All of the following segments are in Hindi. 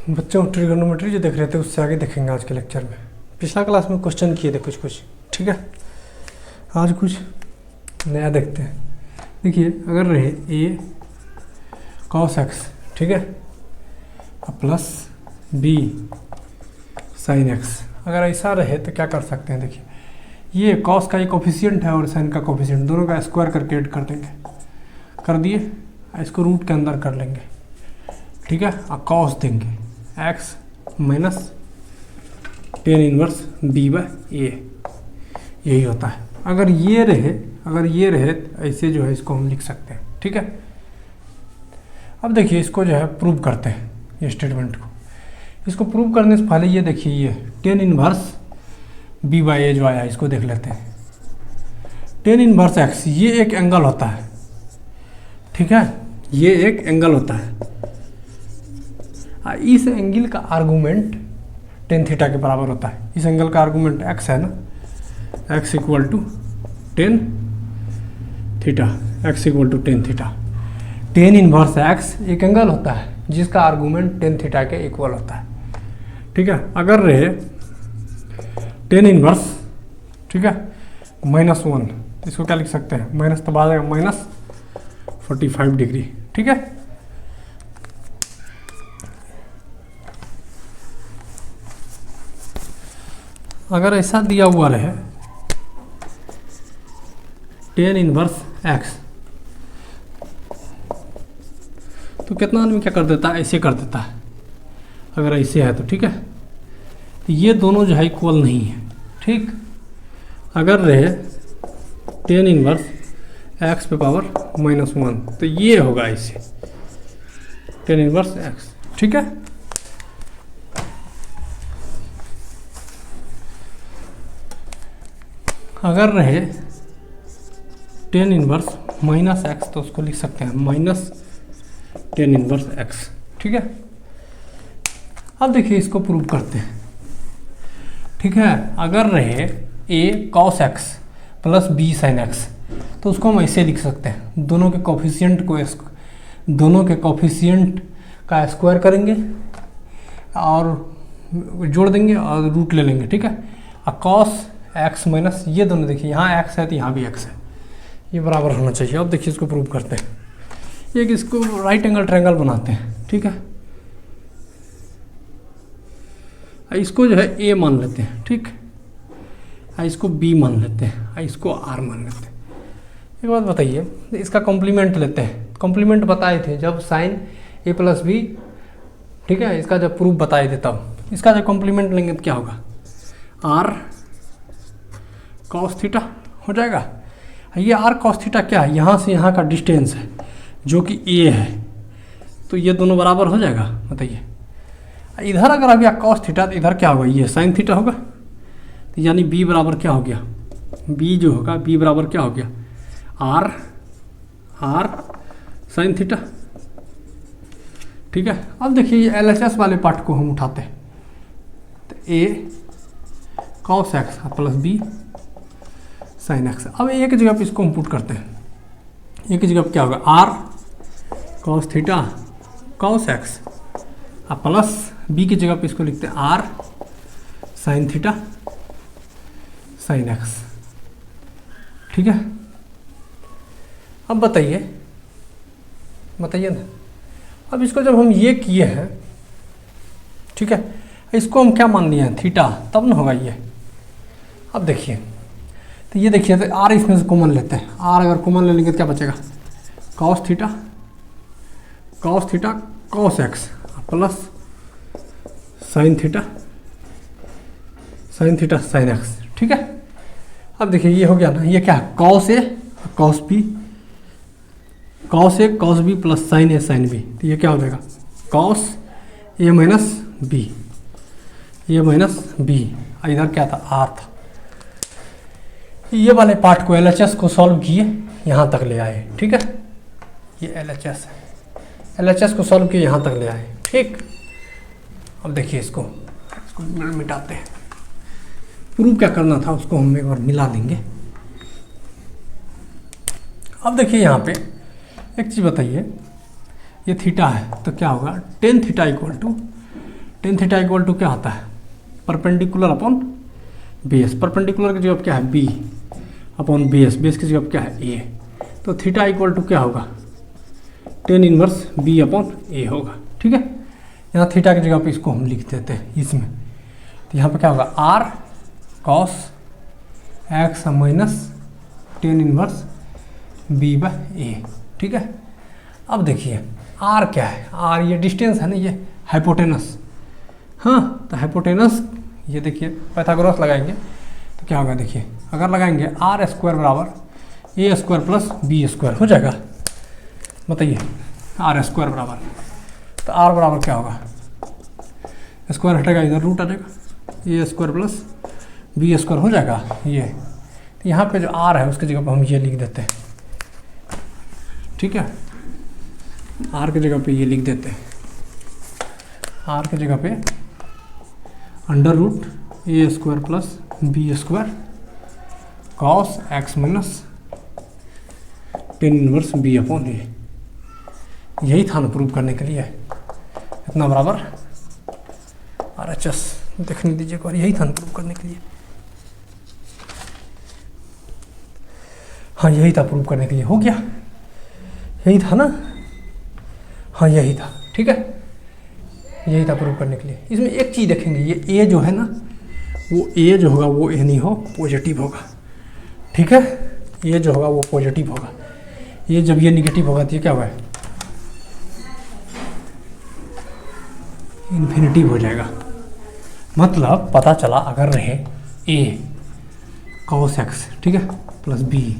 बच्चों ट्रिगोनोमेट्री जो देख रहे थे उससे आगे देखेंगे आज के लेक्चर में। पिछला क्लास में क्वेश्चन किए थे कुछ, ठीक है। आज कुछ नया देखते हैं। देखिए, अगर रहे a cos x, ठीक है, प्लस b sin x, अगर ऐसा रहे तो क्या कर सकते हैं। देखिए, ये cos का एक कोफिशिएंट है और sin का कोफिशिएंट, दोनों का स्क्वायर करके ऐड कर देंगे। कर दिए, इसको रूट के अंदर कर लेंगे, ठीक है, और cos देंगे x minus tan inverse b by a, यही होता है। अगर ये रहे ऐसे जो है इसको हम लिख सकते हैं, ठीक है। अब देखिए, इसको जो है प्रूव करते हैं ये स्टेटमेंट को। इसको प्रूव करने से पहले ये देखिए, ये tan inverse b by a जो आया इसको देख लेते हैं। tan इनवर्स x ये एक एंगल होता है, ठीक है, ये एक एंगल होता है। इस एंगल का आर्गूमेंट tan थीटा के बराबर होता है। इस एंगल का आर्गूमेंट x है ना, x equal to tan theta, x equal to tan theta. tan inverse x एक एंगल होता है जिसका आर्गूमेंट tan थीटा के इक्वल होता है, ठीक है। अगर रहे tan इनवर्स, ठीक है, -1, इसको क्या लिख सकते हैं, माइनस तो बाद आएगा -45 डिग्री, ठीक है। अगर ऐसा दिया हुआ रहे tan इनवर्स x, तो कितना आदमी क्या कर देता है, ऐसे कर देता है। अगर ऐसे है तो ठीक है, तो ये दोनों जो है इक्वल नहीं है, ठीक। अगर रहे tan इनवर्स x पे पावर -1, तो ये होगा ऐसे tan इनवर्स x, ठीक है। अगर रहे tan इनवर्स -x, तो उसको लिख सकते हैं tan इनवर्स x, ठीक है। अब देखिए, इसको प्रूव करते हैं, ठीक है। अगर रहे a cos x plus b sin x, तो उसको हम ऐसे लिख सकते हैं। दोनों के कोफिशिएंट का स्क्वायर करेंगे और जोड़ देंगे और रूट ले लेंगे, ठीक है। और cos x माइनस ये दोनों, देखिए यहाँ x है तो यहाँ भी x है, ये बराबर होना चाहिए। अब देखिए, इसको प्रूव करते हैं। एक इसको राइट एंगल ट्रायंगल बनाते हैं, ठीक है। इसको जो है a मान लेते हैं, ठीक। इसको b मान लेते हैं, इसको r मान लेते हैं। एक बात बताइए, इसका कॉम्प्लीमेंट लेते हैं। कॉम्प्लीमेंट बताए थे जब साइन a प्लस बी, ठीक है, इसका जब प्रूफ बताए थे तब। इसका जब कॉम्प्लीमेंट लेंगे तो क्या होगा, r cos थीटा हो जाएगा। ये r cos थीटा क्या है, यहाँ से यहाँ का डिस्टेंस है जो कि a है, तो ये दोनों बराबर हो जाएगा। बताइए, इधर अगर आ गया cos थीटा, तो इधर क्या होगा, ये sin थीटा होगा। तो यानी b बराबर क्या हो गया, b जो होगा, b बराबर क्या हो गया, r sin थीटा, ठीक है। अब देखिए, ये LHS वाले पार्ट को हम उठाते हैं, तो a cos x plus b sin x। अब एक जगह पे इसको हम पुट करते हैं। एक जगह पे क्या होगा, r cos theta cos x plus b की जगह पे इसको लिखते हैं r sin theta sin x, ठीक है। अब बताइए ना। अब इसको जब हम ये किए हैं, ठीक है, इसको हम क्या मान लिए हैं, थीटा, तब ना होगा ये। अब देखिए, तो ये देखिए, तो r इसमें से कॉमन लेते हैं। r अगर कॉमन ले लेंगे तो क्या बचेगा, cos theta cos x plus sin theta sin x, ठीक है। अब देखिए, ये हो गया ना, ये क्या है, cos a cos b plus sin a sin b, तो ये क्या हो जाएगा, cos a माइनस b, ये माइनस b, इधर क्या था, r था। ये वाले पार्ट को LHS को सॉल्व किए, यहाँ तक ले आए, ठीक है। ये LHS है, LHS को सॉल्व किए, यहाँ तक ले आए, ठीक। अब देखिए, इसको मिटाते हैं। प्रूफ क्या करना था उसको हम एक बार मिला देंगे। अब देखिए, यहाँ पे एक चीज़ बताइए, ये थीटा है तो क्या होगा, tan theta equal to tan theta equal to क्या होता है, परपेंडिकुलर अपॉन बेस। परपेंडिकुलर की जगह क्या है, बी अपॉन बेस, बेस की जगह क्या है, ए। तो थीटा इक्वल टू क्या होगा, टेन इनवर्स बी अपॉन ए होगा। ठीक है, यहाँ थीटा की जगह पे इसको हम लिख देते हैं इसमें, तो यहाँ पे क्या होगा, R cos x minus tan inverse b by a. ठीक है, अब देखिए आर क्या है, आर ये डिस्टेंस है ना, ये हाइपोटेनस। हाँ, तो हाइपोटेनस ये देखिए पाइथागोरस लगाएंगे तो क्या होगा, देखिए अगर लगाएंगे आर स्क्वायर बराबर ए स्क्वायर प्लस बी स्क्वायर हो जाएगा। बताइए, आर स्क्वायर बराबर, तो आर बराबर क्या होगा, स्क्वायर हटेगा इधर रूट आ जाएगा, ए स्क्वायर प्लस बी स्क्वायर हो जाएगा ये। तो यहाँ पे जो आर है उसकी जगह पर हम ये लिख देते हैं। ठीक है, आर की जगह पे ये लिख देते हैं, आर की जगह पे under root a square plus b square cos x minus tan inverse b upon a. यही था ना प्रूव करने के लिए, इतना बराबर आर एच एस देखने दीजिए और यही था ना प्रूव करने के लिए। हाँ यही था प्रूव करने के लिए, हो गया, यही था ना, हाँ यही था। ठीक है, यही था प्रूव करने के लिए। इसमें एक चीज़ देखेंगे, ये ए जो है ना, वो ए जो होगा वो ए नहीं हो, पॉजिटिव होगा। ठीक है, ये जो होगा वो पॉजिटिव होगा, ये जब ये निगेटिव होगा तो ये क्या होगा, इन्फिनिटिव हो जाएगा। मतलब पता चला अगर रहे ए कॉस एक्स, ठीक है, प्लस बी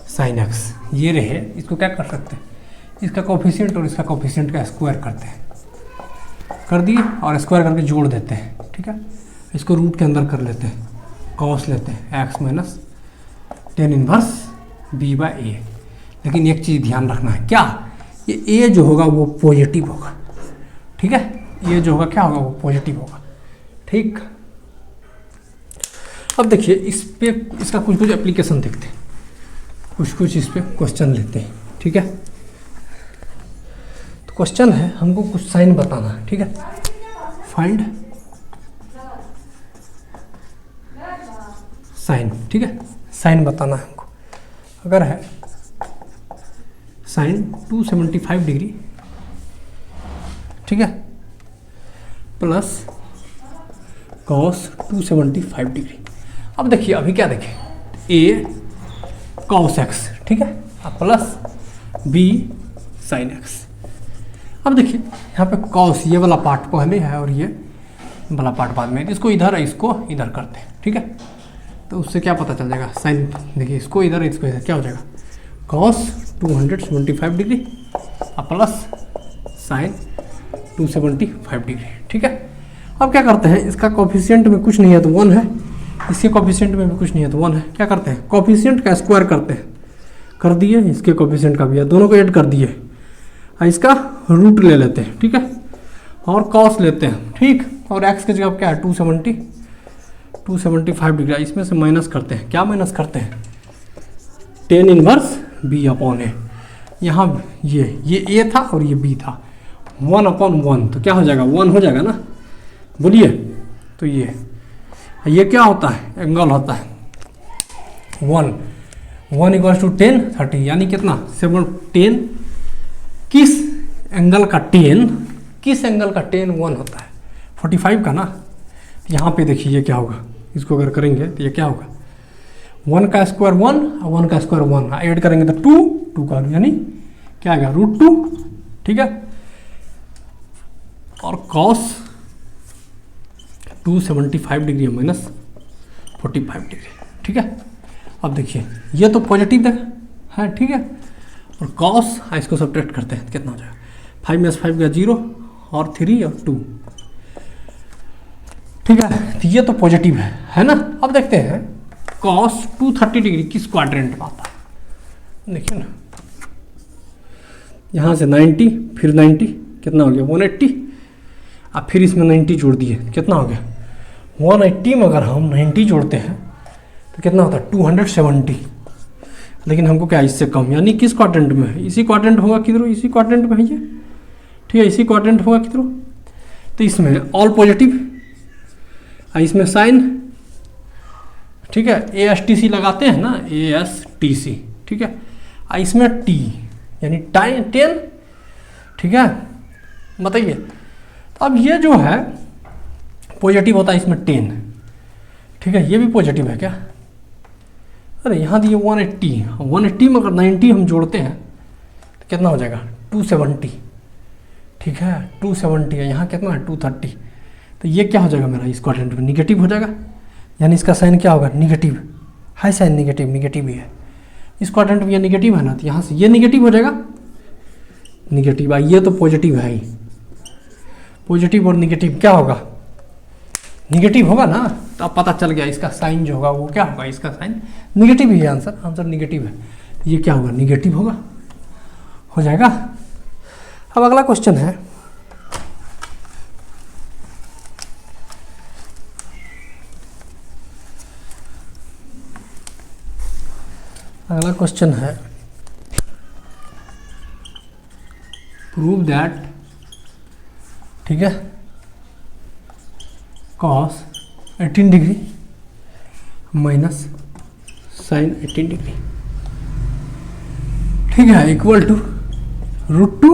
साइन एक्स, ये रहे, इसको क्या कर सकते हैं, इसका कोफिशिएंट और इसका कोफिशिएंट का स्क्वायर करते हैं, कर दिए और स्क्वायर करके जोड़ देते हैं। ठीक है, इसको रूट के अंदर कर लेते हैं, कॉस लेते हैं x minus tan inverse b by a. लेकिन एक चीज़ ध्यान रखना है, क्या, ये ए जो होगा वो पॉजिटिव होगा। ठीक है, ये जो होगा क्या होगा, वो पॉजिटिव होगा। ठीक, अब देखिए इस पे इसका कुछ कुछ एप्लीकेशन देखते हैं, कुछ कुछ इस पे क्वेश्चन लेते हैं। ठीक है, तो क्वेश्चन है हमको कुछ साइन बताना है। ठीक है, फाइंड साइन। ठीक है, साइन बताना है हमको। अगर है साइन 275 डिग्री, ठीक है, प्लस कॉस 275 डिग्री। अब देखिए अभी क्या देखें, ए कॉस एक्स, ठीक है, अब प्लस बी साइन एक्स। अब देखिए यहाँ पे कॉस ये वाला पार्ट पहले है और ये वाला पार्ट बाद में, इसको इधर इसको इधर करते हैं। ठीक है, तो उससे क्या पता चल जाएगा, साइन देखिए इसको इधर इसको इधर क्या हो जाएगा, कॉस 275 डिग्री अब प्लस साइन 275 डिग्री। ठीक है, अब क्या करते हैं, इसका कोफिशिएंट में कुछ नहीं है तो 1 है, इसके कोफिशिएंट में भी कुछ नहीं है तो 1 है। क्या करते हैं, कोफिशिएंट का स्क्वायर करते हैं, कर दिए, इसके कोफिशिएंट का भी है, दोनों को ऐड कर दिए, इसका रूट ले लेते हैं। ठीक है, और कॉस लेते हैं। ठीक, और एक्स की जगह क्या है 275 डिग्री, इसमें से माइनस करते हैं। क्या माइनस करते हैं, टेन इनवर्स बी अपॉन ए। यहाँ ये ए था और ये बी था, 1 अपॉन 1 तो क्या हो जाएगा, 1 हो जाएगा ना, बोलिए। तो ये क्या होता है, एंगल होता है 1 इक्वल्स टू 10 30, यानी कितना 10। किस एंगल का 10, किस एंगल का 10 1 होता है 45 का ना। यहाँ पे देखिए ये क्या होगा, इसको अगर करेंगे तो ये क्या होगा, 1 का स्क्वायर 1 और 1 का स्क्वायर 1, ऐड करेंगे तो 2 का, यानी क्या आएगा √2। ठीक है, और कॉस 275 डिग्री माइनस 45 डिग्री। ठीक है, अब देखिए ये तो पॉजिटिव देखा है। ठीक है, और कॉस इसको सब्ट्रैक्ट करते हैं, कितना हो जाएगा, 5 में 5 का 0 और 3 और 2। ठीक है, तो ये तो पॉजिटिव है ना। अब देखते हैं कॉस 230 डिग्री किस क्वाड्रेंट में आता है, देखिए ना, यहाँ से 90 फिर 90 कितना हो गया 180, अब फिर इसमें 90 जोड़ दिए, कितना हो गया 180 में अगर हम 90 जोड़ते हैं तो कितना होता है 270। लेकिन हमको क्या इससे कम, यानी किस क्वाड्रेंट में है, इसी क्वाड्रेंट होगा किधरों, इसी क्वाड्रेंट में है ये। ठीक है, इसी क्वाड्रेंट होगा किधरों, तो इसमें ऑल पॉजिटिव, इसमें साइन, ठीक है, ASTC लगाते हैं ना, ASTC, ठीक है, इसमें T यानी टाइम 10, ठीक है। बताइए, तो अब ये जो है पॉजिटिव होता है इसमें 10, ठीक है, ये भी पॉजिटिव है क्या? अरे यहाँ दिए 180, 180 में अगर 90 हम जोड़ते हैं तो कितना हो जाएगा? 270, ठीक है, 270 है, यहाँ कितना है? 230। तो ये क्या हो जाएगा मेरा? इस क्वाड्रेंट में निगेटिव हो जाएगा, यानी इसका साइन क्या होगा? निगेटिव। हाई साइन निगेटिव, निगेटिव ही है इस क्वाड्रेंट में, ये निगेटिव है ना, तो यहाँ से ये निगेटिव हो जाएगा, निगेटिव। ये तो पॉजिटिव है ही, पॉजिटिव और निगेटिव क्या होगा? निगेटिव होगा ना। तो अब पता चल गया इसका साइन जो होगा वो क्या होगा? इसका साइन निगेटिव ही है। आंसर निगेटिव है। ये क्या होगा? निगेटिव होगा, हो जाएगा। अब अगला क्वेश्चन है, अगला क्वेश्चन है प्रूव दैट, ठीक है, cos 18 degree minus sine 18 degree, ठीक है, इक्वल टू √2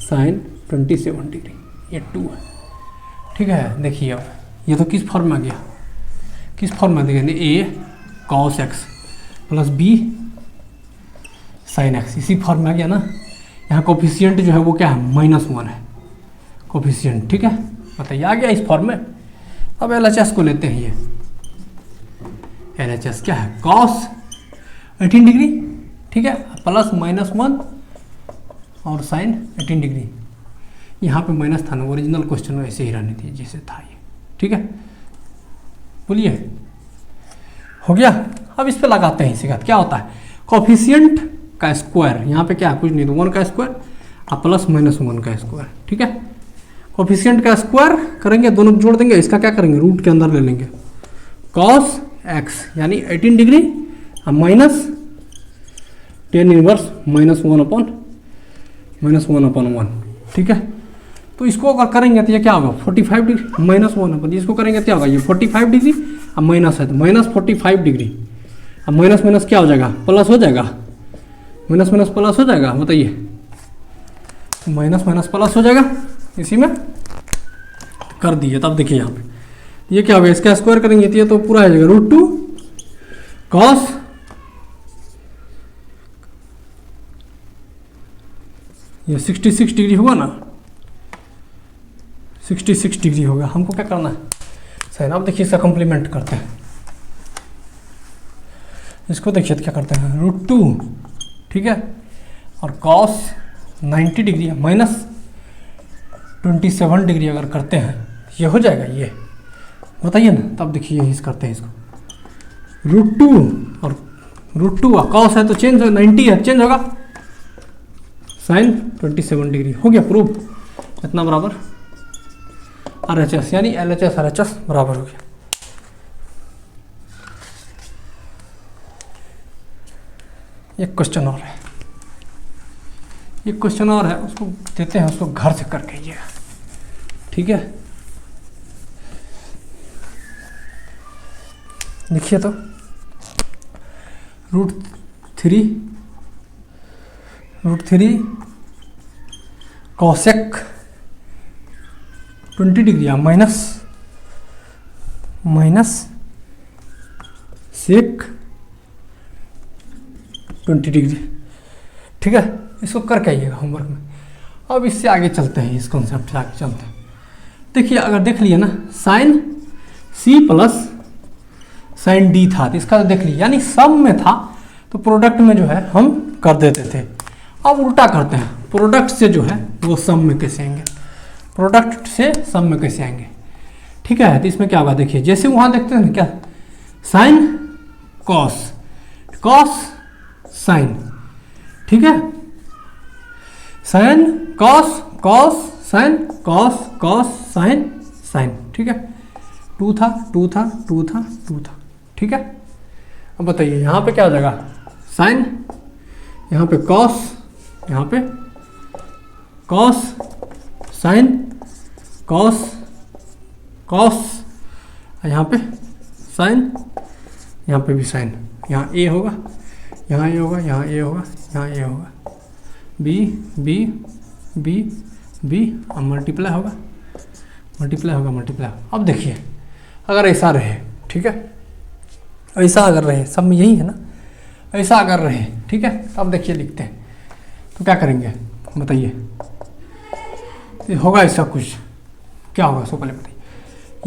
साइन 27 डिग्री। ये 2 है, ठीक है। देखिए अब ये तो किस फॉर्म में आ गया? किस फॉर्म में देखिए, a cos x plus b sin x, इसी फॉर्म में आ गया ना। यहाँ कोफिशियंट जो है वो क्या है? -1 है कोफिशियंट, ठीक है। बताइए आ गया इस फॉर्म में। अब LHS को लेते हैं। ये LHS क्या है? कॉस 18 डिग्री, ठीक है, प्लस -1 और साइन 18 डिग्री। यहाँ पे माइनस था ना, ओरिजिनल क्वेश्चन में ऐसे ही रहने थी जैसे था ये, ठीक है। बोलिए हो गया। अब इस पे लगाते हैं इसी का क्या होता है? कोफिशियंट का स्क्वायर, यहाँ पे क्या है? कुछ नहीं, तो 1 का स्क्वायर और प्लस -1 का स्क्वायर, ठीक है। कोफिशियंट का स्क्वायर करेंगे, दोनों जोड़ देंगे, इसका क्या करेंगे? रूट के अंदर ले लेंगे। कॉस एक्स यानी 18 डिग्री और माइनस 10 इनवर्स -1/1, ठीक है। तो इसको अगर करेंगे तो ये क्या होगा? 45 डिग्री -1/, इसको करेंगे क्या होगा? ये 45 डिग्री अब माइनस है तो -45 डिग्री, अब माइनस माइनस क्या हो जाएगा? प्लस हो जाएगा, माइनस माइनस प्लस हो जाएगा। बताइए, माइनस माइनस प्लस हो जाएगा, इसी में कर दिए। तब देखिए यहाँ पे ये क्या होगा? इसका स्क्वायर करेंगे तो ये तो पूरा आ जाएगा √2 कॉस, ये 66 डिग्री होगा ना, 66 डिग्री होगा। हमको क्या करना है? साइन। अब देखिए इसका कॉम्प्लीमेंट करते हैं, इसको देखिए तो क्या करते हैं? √2, ठीक है, और कॉस 90 डिग्री माइनस 27 डिग्री अगर करते हैं ये हो जाएगा। ये बताइए ना। तब देखिए इस करते हैं इसको, √2 और कॉस है तो चेंज हो, 90 है चेंज होगा, साइन 27 डिग्री। हो गया प्रूफ। इतना बराबर RHS यानी LHS RHS बराबर हो गया। एक क्वेश्चन और है, एक क्वेश्चन और है, उसको देते हैं, उसको घर से करके आइएगा, ठीक है। देखिए तो √3 कॉसेक 20 डिग्री या माइनस सेक 20 डिग्री, ठीक है। इसको करके आइएगा होमवर्क में। अब इससे आगे चलते हैं, इस कॉन्सेप्ट से आगे चलते हैं। देखिए अगर देख लिया ना, sine C plus sine D था, तो इसका तो देख लिया, यानी सम में था तो प्रोडक्ट में जो है हम कर देते थे। अब उल्टा करते हैं, प्रोडक्ट से जो है वो सम में कैसे आएंगे, प्रोडक्ट से सम में कैसे आएंगे, ठीक है। तो इसमें क्या होगा? देखिए जैसे वहाँ देखते हैं ना, क्या साइन कॉस, कॉस साइन, ठीक है, sine cos, cos sine, cos cos sine sine, ठीक है। 2 था 2 था 2 था 2 था, ठीक है। अब बताइए यहाँ पे क्या हो जाएगा? साइन, यहाँ पे कॉस, यहाँ पे कॉस साइन कॉस कॉस, यहाँ पे साइन, यहाँ पे भी साइन, यहाँ ए होगा, यहाँ ए होगा, यहाँ ए होगा, यहाँ ए होगा, बी बी बी बी, अब मल्टीप्लाई होगा, मल्टीप्लाई होगा, मल्टीप्लाई। अब देखिए अगर ऐसा रहे, ठीक है, ऐसा अगर रहे, सब में यही है ना, ऐसा अगर रहे, ठीक है, अब देखिए लिखते हैं तो क्या करेंगे बताइए, होगा ऐसा कुछ, क्या होगा सो पहले बताइए,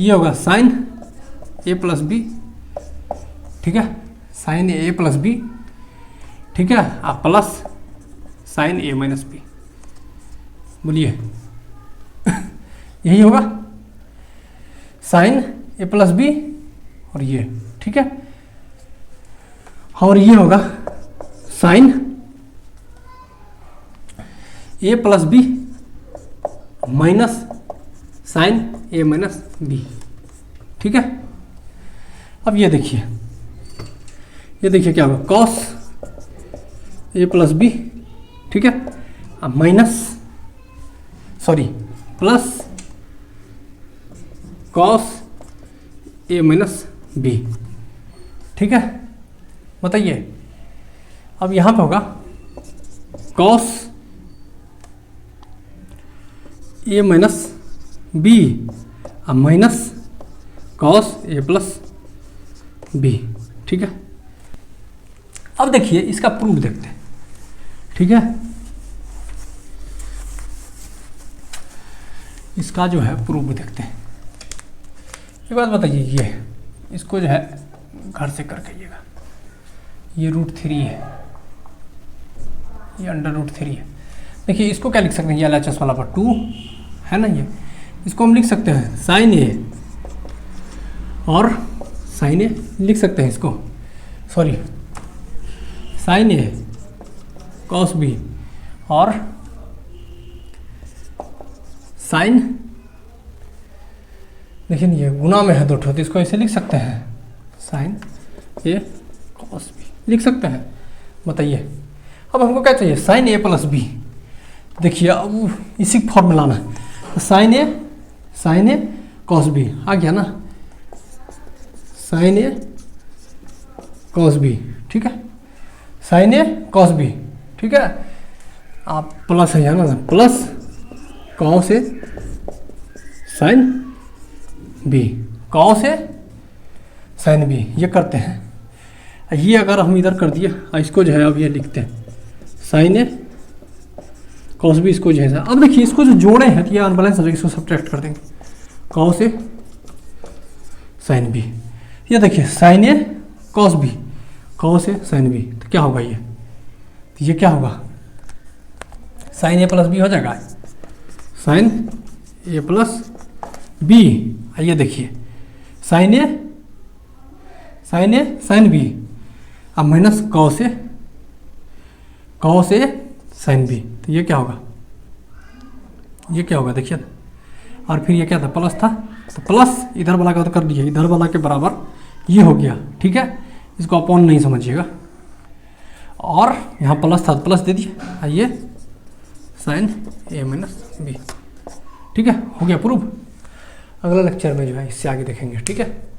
ये होगा साइन ए प्लस बी, ठीक है, साइन ए प्लस बी, ठीक है, आप प्लस साइन ए माइनस बी, बोलिए यही होगा, साइन ए प्लस बी और ये, ठीक है, और ये होगा साइन ए प्लस बी माइनस साइन ए माइनस बी, ठीक है। अब ये देखिए क्या होगा, कॉस ए प्लस बी, ठीक है, अब minus sorry plus cos A minus B, ठीक है, बताइए। अब यहाँ पे होगा कॉस ए माइनस बी अब minus cos A plus B, ठीक है। अब देखिए इसका प्रूफ देखते हैं, ठीक है, इसका जो है प्रूफ देखते हैं। एक बात बताइए, ये इसको जो है घर से कर कहिएगा, ये √3 है, ये √3 है। देखिए इसको क्या लिख सकते हैं, ये LHS वाला पर 2 है ना, ये इसको हम लिख सकते हैं साइन ए और साइन ए लिख सकते हैं इसको, सॉरी साइन ए कॉस बी और साइन, देखिए ये गुना में है दो ठो, तो इसको ऐसे लिख सकते हैं साइन ए कॉस बी लिख सकते हैं, बताइए। अब हमको क्या चाहिए, साइन ए प्लस बी। देखिए अब इसी फॉर्मूला में साइन ए कॉस बी आ गया ना, साइन ए कॉस बी, ठीक है, साइन ए कॉस बी, ठीक है, आप प्लस है ना, plus cos A sine B, cos A sine B, ये करते हैं। ये अगर हम इधर कर दिए, इसको जो है अब ये लिखते हैं साइन ए कॉस बी, इसको जो है, अब देखिए इसको जो जोड़े हैं तो ये अनबैलेंस हो जाएगा, इसको सब्ट्रैक्ट कर देंगे, कॉस ए साइन बी, ये देखिए sign A cos B, cos A sine B, तो क्या होगा ये, तो ये क्या होगा, साइन ए प्लस बी हो जाएगा, साइन ए प्लस बी, आइए देखिए साइन ए साइन बी अब minus cos A sine B, तो ये क्या होगा, ये क्या होगा देखिए, और फिर ये क्या था, प्लस था, तो प्लस इधर वाला का तो कर दिए, इधर वाला के बराबर ये हो गया, ठीक है, इसको अपॉन नहीं समझिएगा, और यहाँ प्लस था तो प्लस दे दिए, आइए साइन ए माइनस बी, ठीक है, हो गया प्रूफ। अगला लेक्चर में जो है इससे आगे देखेंगे, ठीक है।